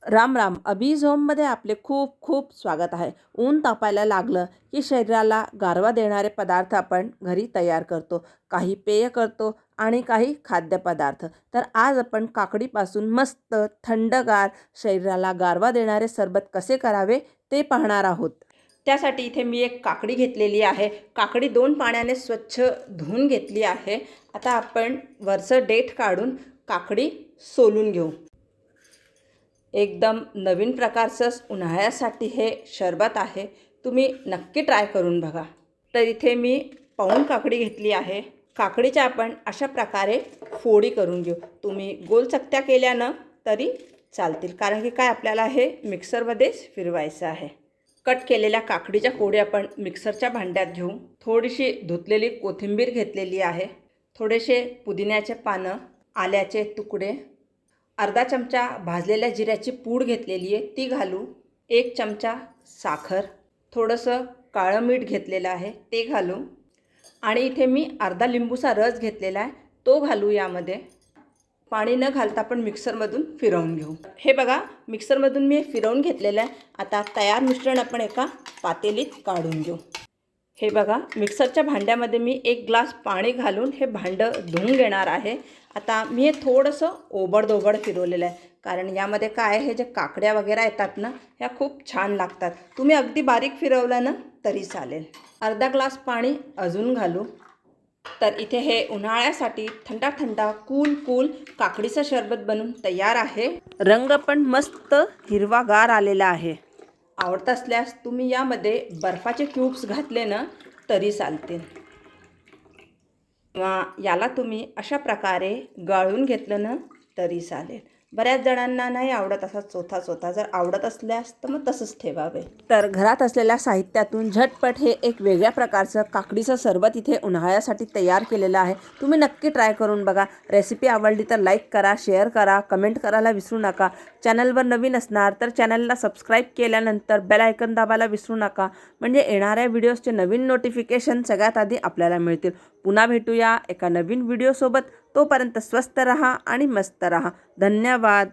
राम राम. अभीज होममध्ये आपले खूप खूप स्वागत आहे. ऊन तापायला लागलं की शरीराला गारवा देणारे पदार्थ आपण घरी तयार करतो. काही पेय करतो आणि काही खाद्यपदार्थ. तर आज आपण काकडीपासून मस्त थंडगार शरीराला गारवा देणारे सरबत कसे करावे ते पाहणार आहोत. त्यासाठी इथे मी एक काकडी घेतलेली आहे. काकडी 2 पाण्याने स्वच्छ धुवून घेतली आहे. आता आपण वरचं देठ काढून काकडी सोलून घेऊ. एकदम नवीन प्रकारचं उन्हाळ्यासाठी हे सरबत आहे. तुम्ही नक्की ट्राय करून बघा. तर इथे मी पाऊण काकडी घेतली आहे. काकडीच्या आपण अशा प्रकारे फोडी करून घेऊ. तुम्ही गोल चकत्या केल्यानं तरी चालतील, कारण की काय आपल्याला हे मिक्सरमध्येच फिरवायचं आहे. कट केलेल्या काकडीच्या फोडी आपण मिक्सरच्या भांड्यात घेऊ. थोडीशी धुतलेली कोथिंबीर घेतलेली आहे. थोडेसे पुदिन्याचे पानं, आल्याचे तुकडे, अर्धा चमचा भाजलेल्या जिऱ्याची पूड घेतलेली आहे ती घालू. 1 चमचा साखर, थोडंसं काळं मीठ घेतलेलं आहे ते घालू. आणि इथे मी अर्धा लिंबूचा रस घेतलेला आहे तो घालू. यामध्ये पाणी न घालता आपण मिक्सरमधून फिरवून घेऊ. हे बघा, मिक्सरमधून मी फिरवून घेतलेलं आहे. आता तयार मिश्रण आपण एका पातेलीत काढून घेऊ. हे बघा, मिक्सरच्या भांड्यामध्ये मी 1 ग्लास पाणी घालून हे भांडं धुवून घेणार आहे. आता मी हे थोडंसं ओबडधोबड फिरवलेलं आहे, कारण यामध्ये काय आहे, हे जे काकड्या वगैरे येतात ना, ह्या खूप छान लागतात. तुम्ही अगदी बारीक फिरवलं ना तरी चालेल. अर्धा ग्लास पाणी अजून घालू. तर इथे हे उन्हाळ्यासाठी थंडा थंडा कूल काकडीचं शरबत बनून तयार आहे. रंग पण मस्त हिरवागार आलेला आहे. आवडत असल्यास तुम्ही यामध्ये बर्फाचे क्यूब्स घातले ना तरी चालतील, किंवा याला तुम्ही अशा प्रकारे गाळून घेतलं ना तरी चालेल. बऱ्याच जणांना नाही आवडत असा चोथा. जर आवडत असल्यास तर मग तसंच ठेवावे. तर घरात असलेल्या साहित्यातून झटपट हे एक वेगळ्या प्रकारचं काकडीचं सरबत इथे उन्हाळ्यासाठी तयार केलेलं आहे. तुम्ही नक्की ट्राय करून बघा. रेसिपी आवडली तर लाईक करा, शेअर करा, कमेंट करायला विसरू नका. चॅनलवर नवीन असणार तर चॅनलला सबस्क्राईब केल्यानंतर बेल आयकन दाबायला विसरू नका, म्हणजे येणाऱ्या व्हिडिओजचे नवीन नोटिफिकेशन सगळ्यात आधी आपल्याला मिळतील. पुन्हा भेटूया एका नवीन व्हिडिओसोबत. तोपर्यंत स्वस्थ रहा आणि मस्त रहा. धन्यवाद.